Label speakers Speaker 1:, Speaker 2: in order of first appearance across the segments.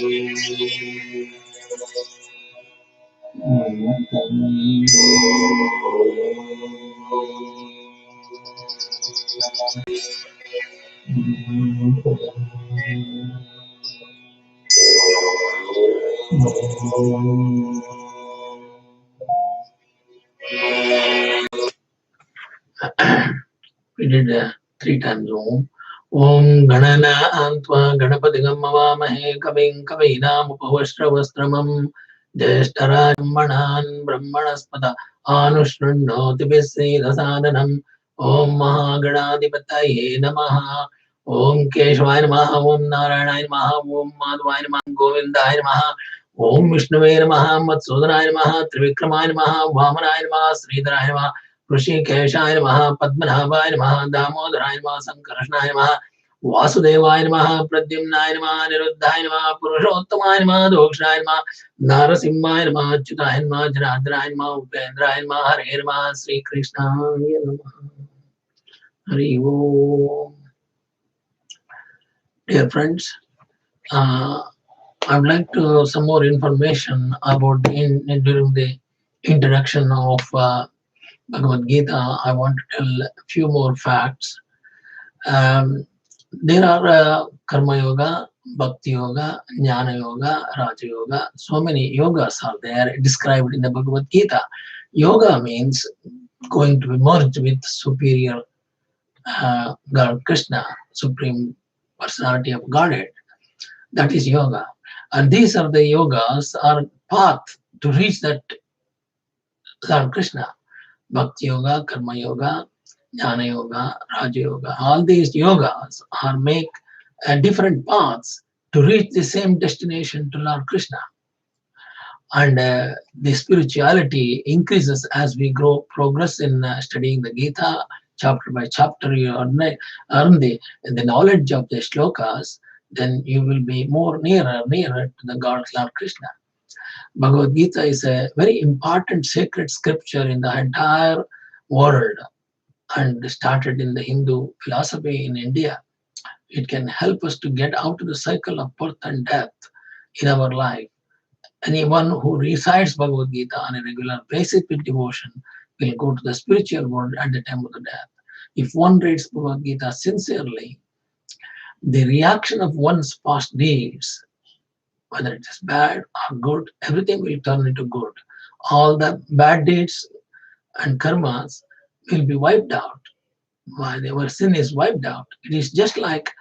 Speaker 1: We did 3 times Om. Om Ganana Antva Ganapatigam Avamahe Kavim Kavinam Upavastravastramam Jeshtarajam Manan Brahmanaspada Anushrunoti Visida Sadhanam Om Mahaganadipataye Namaha Om Keshvaya Namaha Om Narayana Namaha Om Madhvaya Namaha Govindaya Namaha Om Vishnuvaya Namaha Matsudhanaya Namaha Trivikramaya Namaha Vamanaya Namaha Sridharaya Namaha ऋषिकेशाय नमः पद्मनाभाय नमः दामोदराय नमः संकर्षणाय नमः वासुदेवाय नमः प्रद्युम्नाय नमः निरुद्धाय नमः पुरुषोत्तमाय नमः दोक्षाय नमः नारसिंहाय नमः अच्युताय नमः जनार्दनाय नमः उपेन्द्राय नमः हरे नमः श्री कृष्णाय नमः हरि ओम. Dear friends, I would like to some more information about during the introduction of Bhagavad Gita. I want to tell a few more facts. There are Karma Yoga, Bhakti Yoga, Jnana Yoga, Raja Yoga. So many yogas are there described in the Bhagavad Gita. Yoga means going to be merged with superior God Krishna, Supreme Personality of Godhead. That is yoga. And these are the yogas are path to reach that Lord Krishna. Bhakti Yoga, Karma Yoga, Jnana Yoga, Raja Yoga. All these yogas are make different paths to reach the same destination to Lord Krishna. And the spirituality increases as we progress in studying the Gita, chapter by chapter. You earn the knowledge of the shlokas, then you will be more nearer to the God Lord Krishna. Bhagavad Gita is a very important sacred scripture in the entire world and started in the Hindu philosophy in India. It can help us to get out of the cycle of birth and death in our life. Anyone who recites Bhagavad Gita on a regular basis with devotion will go to the spiritual world at the time of the death. If one reads Bhagavad Gita sincerely, the reaction of one's past deeds, whether it is bad or good, everything will turn into good. All the bad deeds and karmas will be wiped out. Whenever sin is wiped out, it is just like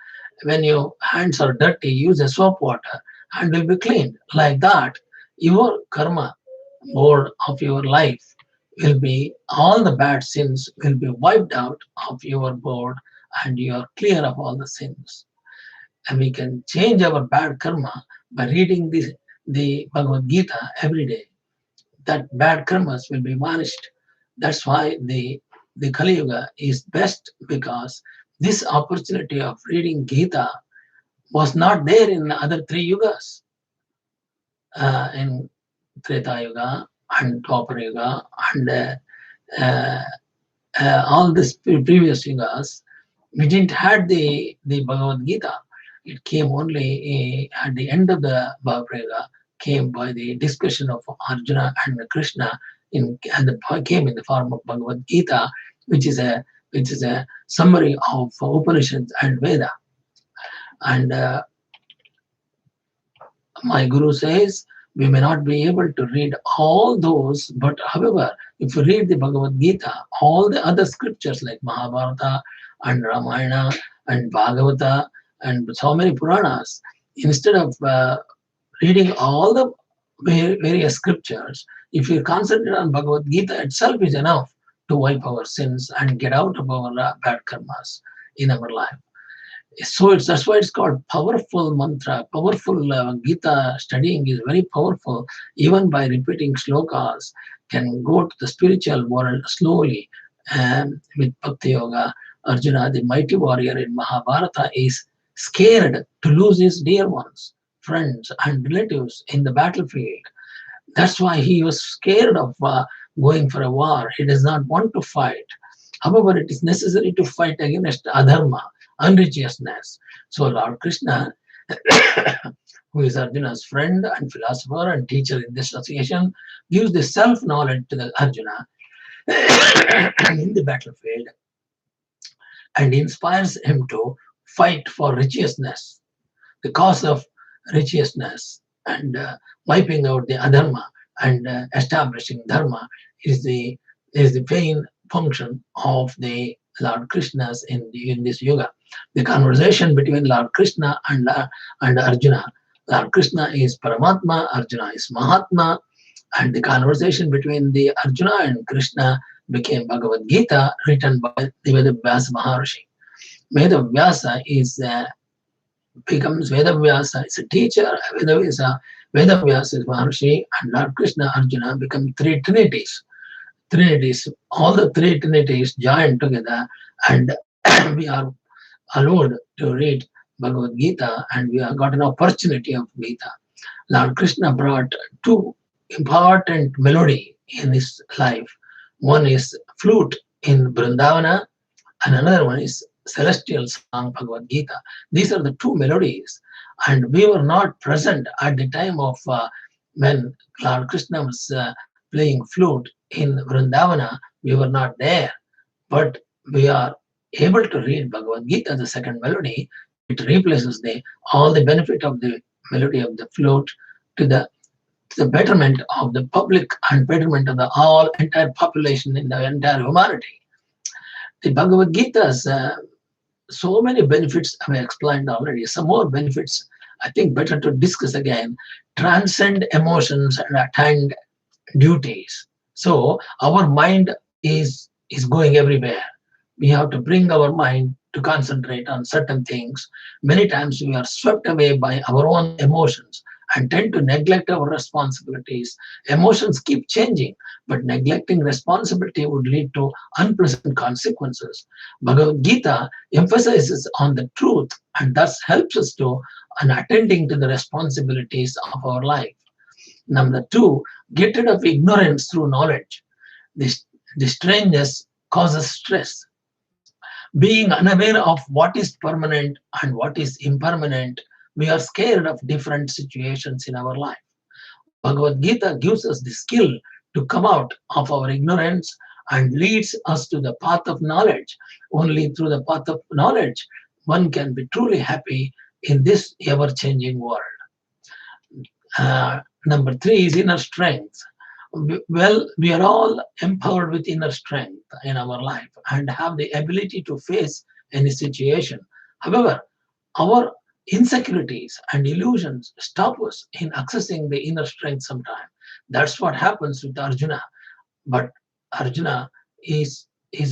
Speaker 1: when your hands are dirty, use a soap water, hand will be cleaned. Like that, your karma board of your life will be, all the bad sins will be wiped out of your board and you are clear of all the sins. And we can change our bad karma by reading the Bhagavad Gita every day. That bad karmas will be vanished. That's why the Kali Yuga is best, because this opportunity of reading Gita was not there in the other 3 yugas. In Treta Yuga and Dwapara Yuga and all these previous yugas, we didn't have the Bhagavad Gita. It came only at the end of the Bhagavad Gita, came by the discussion of Arjuna and Krishna, came in the form of Bhagavad Gita, which is a summary of Upanishads and Veda. And my Guru says we may not be able to read all those, but however, if you read the Bhagavad Gita, all the other scriptures like Mahabharata and Ramayana and Bhagavata and so many Puranas, instead of reading all the various scriptures, if you concentrate on Bhagavad Gita itself is enough to wipe our sins and get out of our bad karmas in our life. So that's why it's called powerful mantra. Powerful Gita studying is very powerful. Even by repeating shlokas, can go to the spiritual world slowly. With Bhakti Yoga, Arjuna, the mighty warrior in Mahabharata, is scared to lose his dear ones, friends and relatives in the battlefield. That's why he was scared of going for a war. He does not want to fight. However, it is necessary to fight against adharma, unrighteousness. So Lord Krishna who is Arjuna's friend and philosopher and teacher in this association, gives the self-knowledge to the Arjuna in the battlefield and inspires him to fight for righteousness, the cause of righteousness, and wiping out the adharma and establishing dharma is the main function of the Lord Krishna's in this yoga. The conversation between Lord Krishna and Arjuna. Lord Krishna is Paramatma, Arjuna is Mahatma, and the conversation between the Arjuna and Krishna became Bhagavad Gita, written by the Vedavyasa Maharshi. Vedavyasa becomes Vedavyasa is a teacher, Vedavyasa is Maharshi, and Lord Krishna, Arjuna become three trinities. All the three trinities joined together, and we are allowed to read Bhagavad Gita, and we have got an opportunity of Gita. Lord Krishna brought two important melody in his life. One is flute in Vrindavana, and another one is celestial song Bhagavad Gita. These are the two melodies, and we were not present at the time of when Lord Krishna was playing flute in Vrindavana. We were not there, but we are able to read Bhagavad Gita, the second melody. It replaces all the benefit of the melody of the flute to the betterment of the public and betterment of the entire population in the entire humanity. The Bhagavad Gita has so many benefits I have explained already. Some more benefits I think better to discuss again. Transcend emotions and attend duties. So our mind is going everywhere. We have to bring our mind to concentrate on certain things. Many times we are swept away by our own emotions and tend to neglect our responsibilities. Emotions keep changing, but neglecting responsibility would lead to unpleasant consequences. Bhagavad Gita emphasizes on the truth and thus helps us to attending to the responsibilities of our life. Number two, get rid of ignorance through knowledge. The strangeness causes stress. Being unaware of what is permanent and what is impermanent, we are scared of different situations in our life. Bhagavad Gita gives us the skill to come out of our ignorance and leads us to the path of knowledge. Only through the path of knowledge one can be truly happy in this ever-changing world. Number three is inner strength. Well, we are all empowered with inner strength in our life and have the ability to face any situation. However, our insecurities and illusions stop us in accessing the inner strength sometimes. That's what happens with Arjuna. But Arjuna is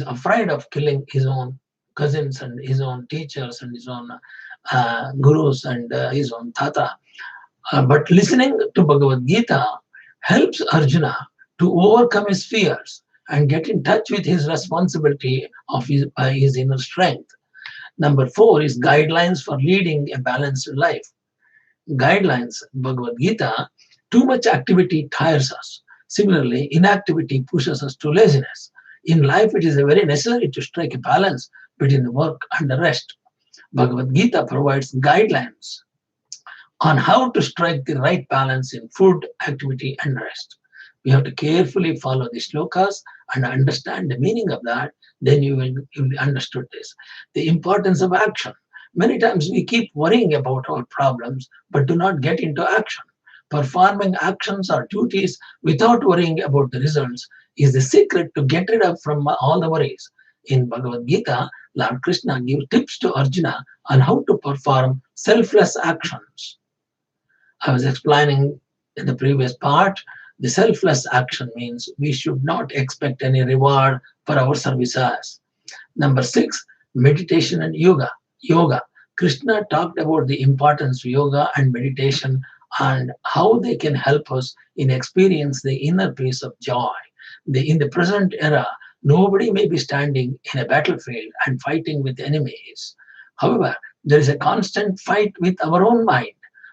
Speaker 1: afraid of killing his own cousins and his own teachers and his own gurus and his own tata. But listening to Bhagavad Gita helps Arjuna to overcome his fears and get in touch with his responsibility of his inner strength. Number four is guidelines for leading a balanced life. Guidelines, Bhagavad Gita, too much activity tires us. Similarly, inactivity pushes us to laziness. In life, it is very necessary to strike a balance between the work and the rest. Bhagavad Gita provides guidelines on how to strike the right balance in food, activity, and rest. We have to carefully follow the shlokas and understand the meaning of that. Then you will understood this. The importance of action. Many times we keep worrying about our problems, but do not get into action. Performing actions or duties without worrying about the results is the secret to get rid of from all the worries. In Bhagavad Gita, Lord Krishna gives tips to Arjuna on how to perform selfless actions. I was explaining in the previous part, the selfless action means we should not expect any reward for our services. Number six, meditation and yoga. Krishna talked about the importance of yoga and meditation and how they can help us in experience the inner peace of joy. In the present era, nobody may be standing in a battlefield and fighting with enemies. However, there is a constant fight with our own mind.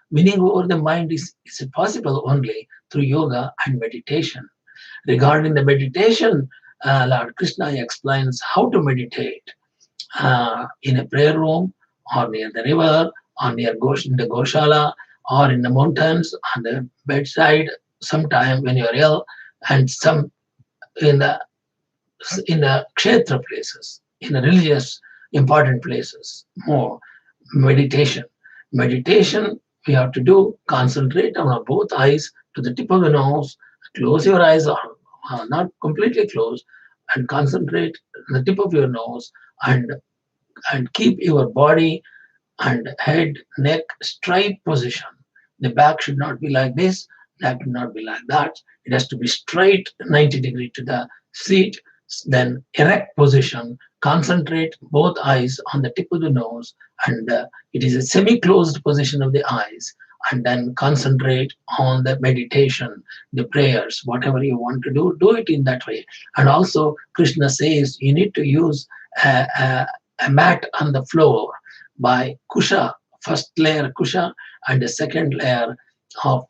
Speaker 1: Winning over the mind is possible only through yoga and meditation. Regarding the meditation, Lord Krishna explains how to meditate in a prayer room or near the river in the Goshala, or in the mountains, on the bedside, sometime when you're ill, and some in the kshetra places, in the religious important places, more meditation. Meditation we have to do, concentrate on our both eyes to the tip of the nose, close your eyes or not completely close, and concentrate on the tip of your nose, and keep your body and head, neck straight position. The back should not be like this, neck should not be like that. It has to be straight 90 degree to the seat. Then erect position, concentrate both eyes on the tip of the nose, and it is a semi-closed position of the eyes, and then concentrate on the meditation, the prayers, whatever you want to do it in that way. And also Krishna says you need to use a mat on the floor by kusha, first layer kusha, and the second layer of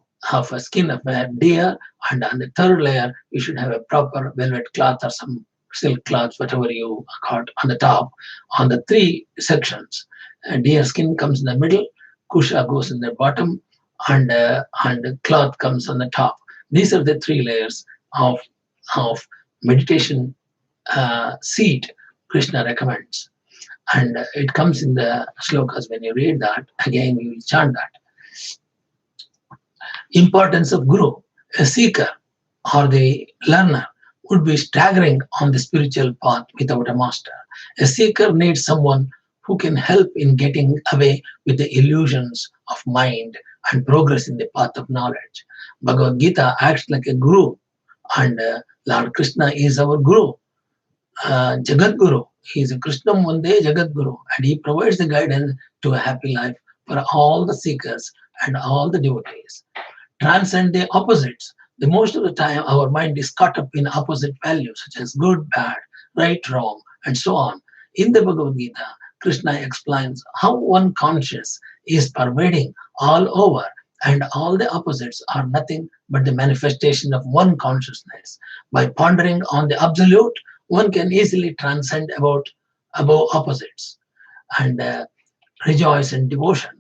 Speaker 1: a skin of a deer, and on the third layer you should have a proper velvet cloth or some silk cloth, whatever you got on the top, on the three sections. Deer skin comes in the middle, kusha goes in the bottom, and cloth comes on the top. These are the three layers of meditation seat Krishna recommends. And it comes in the slokas. When you read that, again you will chant that. Importance of Guru. A seeker or the learner would be staggering on the spiritual path without a master. A seeker needs someone who can help in getting away with the illusions of mind and progress in the path of knowledge. Bhagavad Gita acts like a guru, and Lord Krishna is our guru, Jagat Guru. He is a Krishnam Vande Jagat Guru, and he provides the guidance to a happy life for all the seekers and all the devotees. Transcend the opposites. The most of the time, our mind is caught up in opposite values such as good, bad, right, wrong, and so on. In the Bhagavad Gita, Krishna explains how one conscious is pervading all over, and all the opposites are nothing but the manifestation of one consciousness. By pondering on the absolute, one can easily transcend above opposites and rejoice in devotion.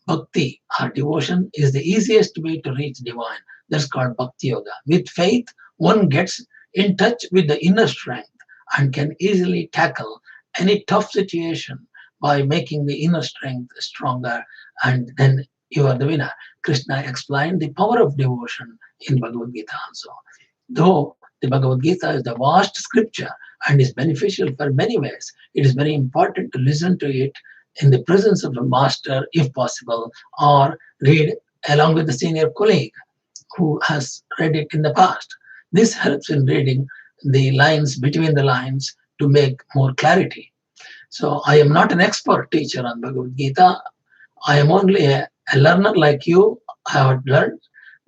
Speaker 1: Bhakti or devotion is the easiest way to reach divine. That's called Bhakti Yoga. With faith, one gets in touch with the inner strength and can easily tackle any tough situation by making the inner strength stronger, and then you are the winner. Krishna explained the power of devotion in Bhagavad Gita also. Though the Bhagavad Gita is the vast scripture and is beneficial for many ways, it is very important to listen to it in the presence of a master if possible, or read along with the senior colleague who has read it in the past. This helps in reading the lines between the lines to make more clarity. So I am not an expert teacher on Bhagavad Gita. I am only a learner like you. I have learned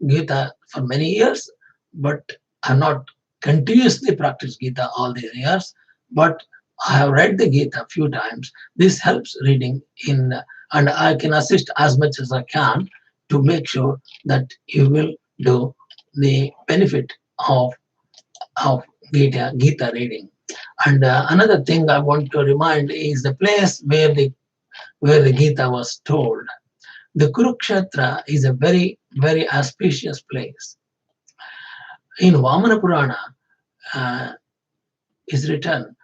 Speaker 1: Gita for many years, but I have not continuously practiced Gita all these years. But I have read the Gita a few times. This helps reading in, and I can assist as much as I can to make sure that you will do the benefit of Gita reading. And another thing I want to remind is the place where the Gita was told. The Kurukshetra is a very, very auspicious place. In Vamana Purana is written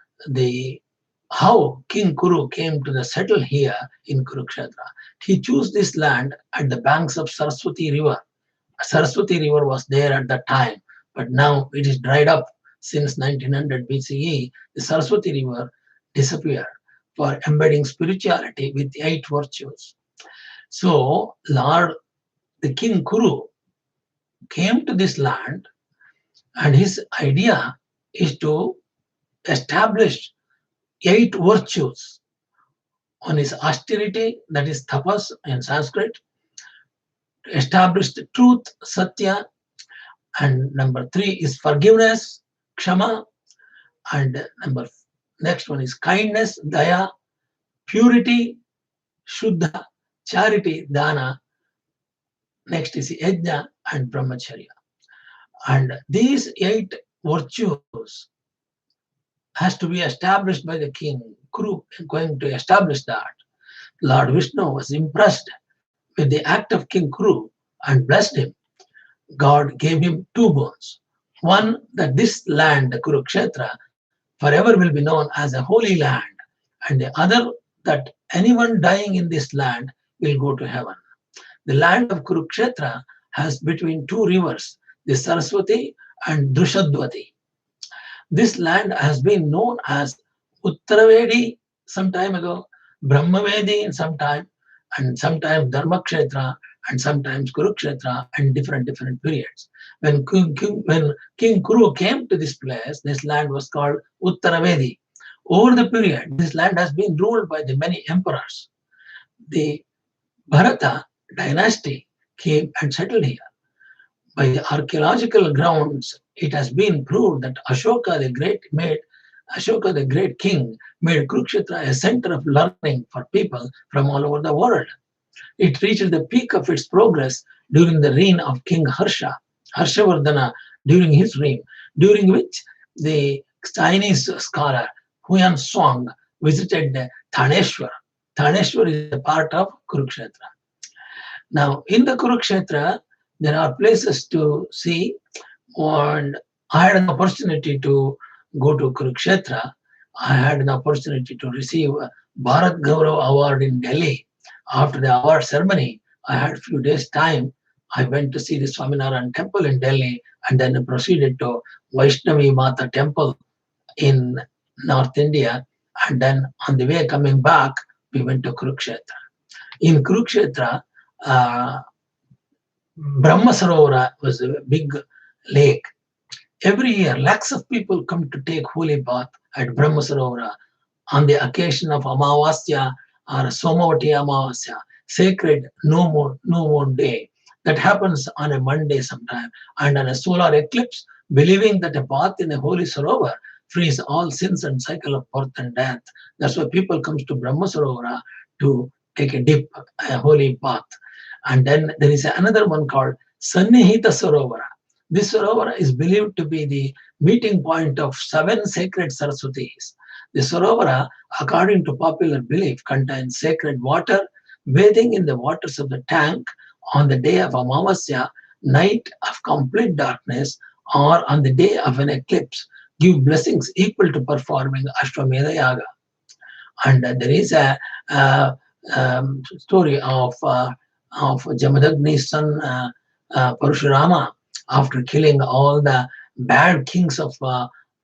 Speaker 1: how King Kuru came to settle here in Kurukshetra. He chose this land at the banks of Saraswati River. Saraswati River was there at that time, but now it is dried up. Since 1900 BCE, the Saraswati River disappeared for embedding spirituality with 8 virtues. So, the King Kuru came to this land, and his idea is to establish 8 virtues. One is austerity, that is tapas in Sanskrit, to establish the truth, satya, and number 3 is forgiveness, kshama, and next one is kindness, daya, purity, shuddha, charity, dana, next is yajna and brahmacharya. And these 8 virtues has to be established by the king. Kuru is going to establish that. Lord Vishnu was impressed with the act of King Kuru and blessed him. God gave him two boons. One, that this land, the Kurukshetra, forever will be known as a holy land, and the other, that anyone dying in this land will go to heaven. The land of Kurukshetra has between two rivers, the Saraswati and Drushadwati. This land has been known as Uttaravedi some time ago, Brahmavedi in some time, and sometimes Dharmakshetra, and sometimes Kurukshetra, and different periods. When King Kuru came to this place, this land was called Uttaravedi. Over the period, this land has been ruled by the many emperors. The Bharata dynasty came and settled here. By the archaeological grounds, it has been proved that Ashoka the Great King made Kurukshetra a center of learning for people from all over the world. It reached the peak of its progress during the reign of King Harshavardhana, during his reign, during which the Chinese scholar Huyan Song visited Thaneshwar. Thaneshwar is a part of Kurukshetra. Now, in the Kurukshetra, there are places to see, and I had an opportunity to go to Kurukshetra. I had an opportunity to receive a Bharat Gaurav Award in Delhi. After the award ceremony, I had a few days' time. I went to see the Swaminarayan temple in Delhi and then proceeded to Vaishnavi Mata temple in North India. And then on the way coming back, we went to Kurukshetra. In Kurukshetra, Brahma Sarovara was a big lake. Every year, lakhs of people come to take holy bath at Brahma Sarovara on the occasion of Amavasya or Somavati Amavasya, sacred no moon day. That happens on a Monday sometime, and on a solar eclipse, believing that a bath in a holy Sarovar frees all sins and cycle of birth and death. That's why people come to Brahma Sarovara to take a dip, a holy bath. And then there is another one called Sannihita Sarovara. This Sarovara is believed to be the meeting point of 7 sacred Saraswatis. The Sarovara, according to popular belief, contains sacred water. Bathing in the waters of the tank on the day of Amavasya, night of complete darkness, or on the day of an eclipse, give blessings equal to performing Ashwamedha Yaga. And there is a story of Jamadagni's son Parashurama. After killing all the bad kings of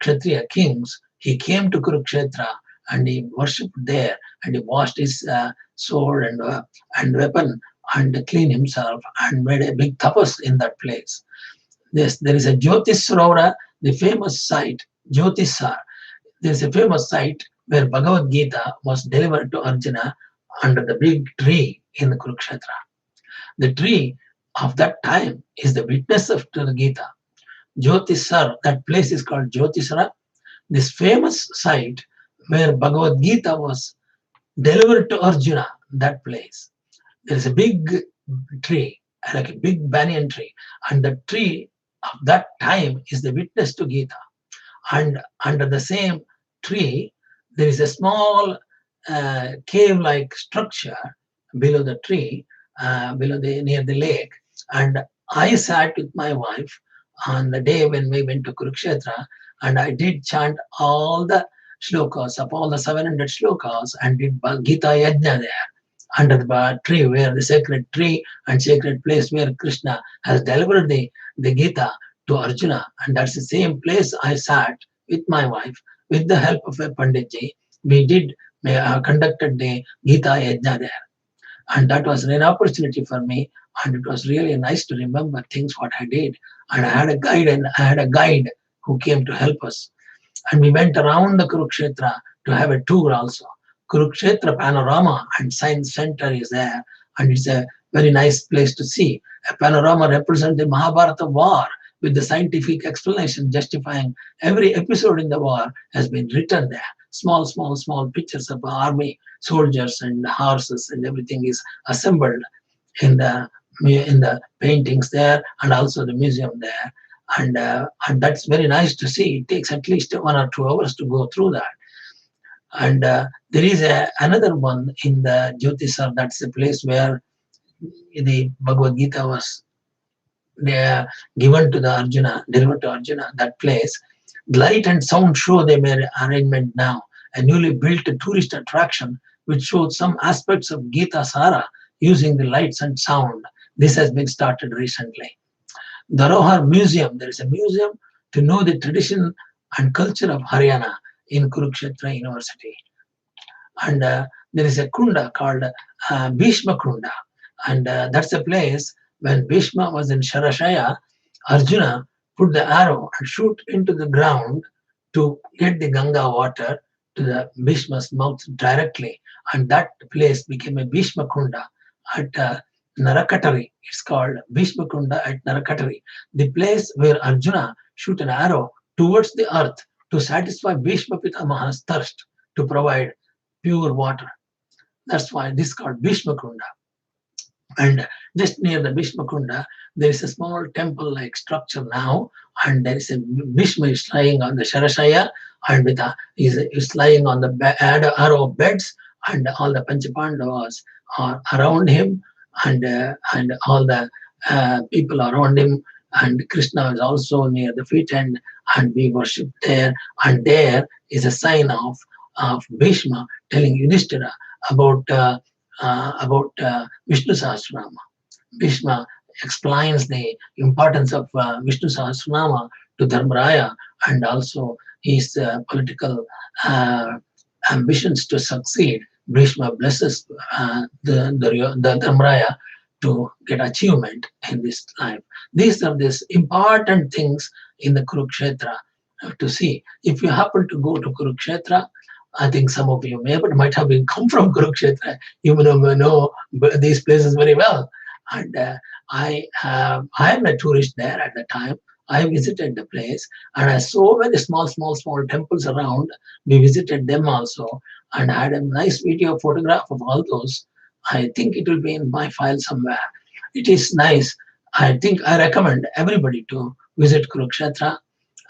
Speaker 1: Kshatriya kings, he came to Kurukshetra and he worshipped there, and he washed his sword and weapon and cleaned himself and made a big tapas in that place. There is a Jyotis Sarovara, the famous site, Jyotisar. There is a famous site where Bhagavad Gita was delivered to Arjuna under the big tree in the Kurukshetra. The tree of that time is the witness of the Gita. Jyotisar, that place is called Jyotisara. This famous site where Bhagavad Gita was delivered to Arjuna, that place. There is a big tree, like a big banyan tree, and the tree of that time is the witness to Gita. And under the same tree, there is a small cave-like structure below the tree, near the lake. And I sat with my wife on the day when we went to Kurukshetra, and I did chant all the shlokas of all the 700 shlokas and did Gita Yajna there under the tree, where the sacred tree and sacred place where Krishna has delivered the Gita to Arjuna. And that's the same place I sat with my wife with the help of a Panditji. We conducted the Gita Yajna there. And that was an opportunity for me, and it was really nice to remember things what I did. And I had a guide who came to help us. And we went around the Kurukshetra to have a tour also. Kurukshetra Panorama and Science Center is there, and it's a very nice place to see. A panorama represents the Mahabharata war with the scientific explanation justifying every episode in the war has been written there. Small pictures of army, soldiers and horses and everything is assembled in the paintings there, and also the museum there. And that's very nice to see. It takes at least 1 or 2 hours to go through that. And there is another one in the Jyotisar. That's the place where the Bhagavad Gita was given to the Arjuna, delivered to Arjuna. That place, light and sound show they made arrangement now. A newly built tourist attraction which shows some aspects of Gita Sara using the lights and sound. This has been started recently. Dharohar Museum, there is a museum to know the tradition and culture of Haryana in Kurukshetra University. And there is a kunda called Bhishma Kunda. And that's a place when Bhishma was in Sharashaya, Arjuna put the arrow and shoot into the ground to get the Ganga water to the Bhishma's mouth directly. And that place became a Bhishma Kunda at Narakatari. It's called Bhishma Kunda at Narakatari. The place where Arjuna shoot an arrow towards the earth to satisfy Bhishma Pitamaha's thirst to provide pure water. That's why this is called Bhishma Kunda. And just near the Bhishma Kunda, there is a small temple-like structure now, and there is a Bhishma is lying on the Sharashaya, and with is lying on the arrow beds, and all the Panchapandavas are around him, and all the people around him, and Krishna is also near the feet end, and we worship there, and there is a sign of Bhishma telling Yudhishthira about Vishnu Sahasranama. Bhishma explains the importance of Vishnu Sahasranama to Dharmaraya, and also his political ambitions to succeed. Bhishma blesses the Dharmaraya to get achievement in this life. These are these important things in the Kurukshetra to see. If you happen to go to Kurukshetra, I think some of you might have been come from Kurukshetra. You may know these places very well. And I am a tourist there at the time. I visited the place, and I saw many small temples around. We visited them also, and I had a nice video photograph of all those. I think it will be in my file somewhere. It is nice. I think I recommend everybody to visit Kurukshetra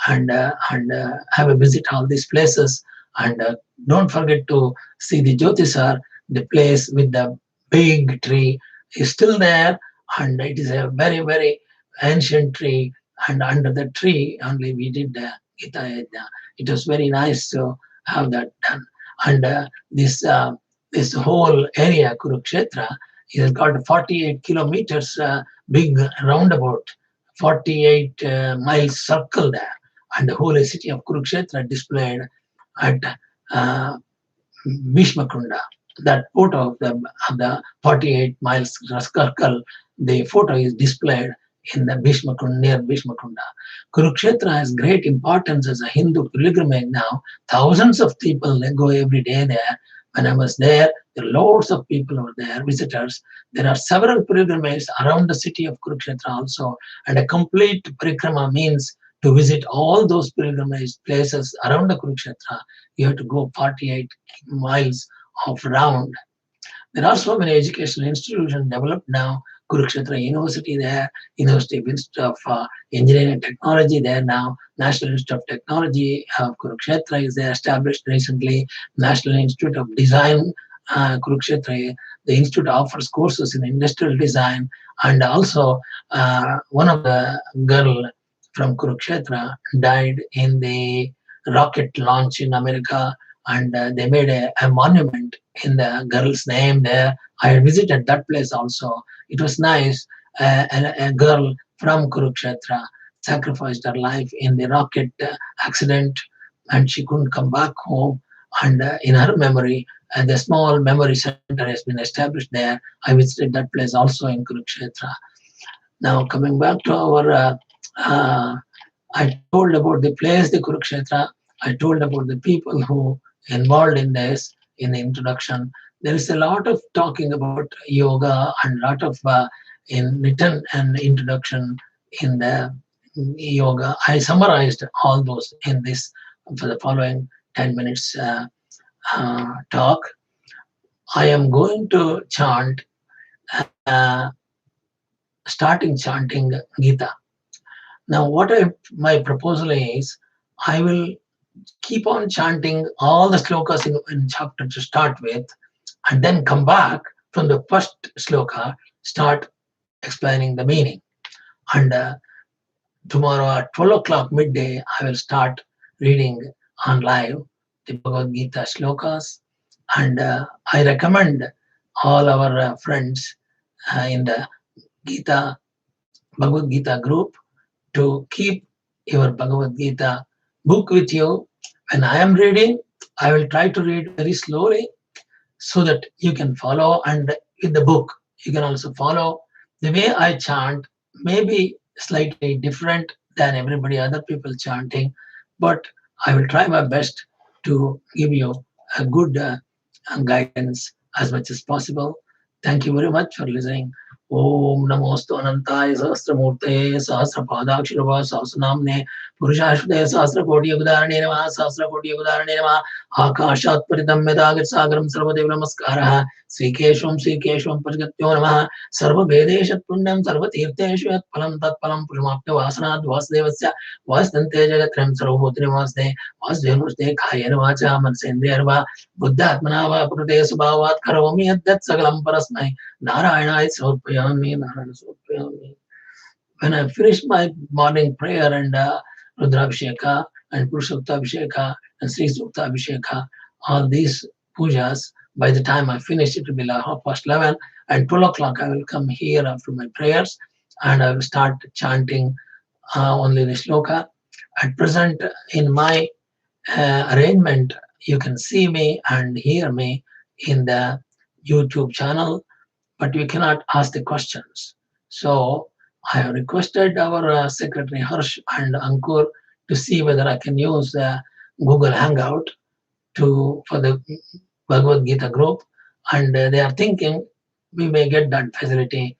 Speaker 1: and have a visit all these places. And don't forget to see the Jyotisar, the place with the big tree is still there, and it is a very, very ancient tree. And under the tree only we did the Gita Yajna. It was very nice to have that done. And this whole area, Kurukshetra, is got 48 kilometers big roundabout, 48 miles circle there, and the whole city of Kurukshetra displayed at Bhishma Kunda. That photo of the 48 miles circle, the photo is displayed in the Bhishma Kunda, near Bhishma Kunda. Kurukshetra has great importance as a Hindu pilgrimage now. Thousands of people go every day there. When I was there are loads of people over there, visitors. There are several pilgrimages around the city of Kurukshetra also, and a complete parikrama means to visit all those pilgrimage places around the Kurukshetra. You have to go 48 miles of round. There are so many educational institutions developed now. Kurukshetra University there, University of Engineering and Technology there now, National Institute of Technology of Kurukshetra is there, established recently, National Institute of Design Kurukshetra. The institute offers courses in industrial design, and also one of the girl from Kurukshetra died in the rocket launch in America, and they made a monument in the girl's name there. I visited that place also. It was nice. A girl from Kurukshetra sacrificed her life in the rocket accident, and she couldn't come back home. And in her memory, the small memory center has been established there. I visited that place also in Kurukshetra. Now coming back to our, I told about the place, the Kurukshetra. I told about the people who involved in this in the introduction. There is a lot of talking about yoga and a lot of in written and introduction in the yoga. I summarized all those in this for the following 10 minutes talk. I am going to chant, starting chanting Gita. Now, my proposal is, I will keep on chanting all the slokas in chapter to start with, and then come back from the first sloka, start explaining the meaning. And tomorrow at 12 o'clock midday, I will start reading on live the Bhagavad Gita slokas. And I recommend all our friends in the Bhagavad Gita group to keep your Bhagavad Gita book with you. When I am reading, I will try to read very slowly so that you can follow, and with the book you can also follow. The way I chant may be slightly different than everybody other people chanting, but I will try my best to give you a good guidance as much as possible. Thank you very much for listening. Om Namostu Anantaya Sahasramurte Sahasrapadakshirava Sahasranamne Purushashvate Sahasrakoti Yugadarane Namaha Sahasrakoti Yugadarane Namaha Akashat Paridam Medagat Sagaram Sarvadev Namaskaraha Srikeshvam Srikeshvam Pajgatyo Namaha Sarva Vedeshat Punyam Sarva Tirteshu Yat Palam Tat Palam Pushmapya Vasanad Vasudevasya Vasdante Jagatram Sarvabhutri Vasde Vasdevaste Kayena Vacha Mansendriyarva Buddhatmanava Prute Subhavat Karomi Yat Sagalam Parasmai Narayana Samurpayami Narayana Samurpayami. When I finish my morning prayer and Rudrabhisheka and Purushottabhisheka and Sri Suktabhisheka, all these pujas, by the time I finish it will be like 11:30, and 12 o'clock I will come here after my prayers and I will start chanting only the shloka. At present, in my arrangement, you can see me and hear me in the YouTube channel, but you cannot ask the questions. So I have requested our secretary Harsh and Ankur to see whether I can use Google Hangout for the Bhagavad Gita group, and they are thinking we may get that facility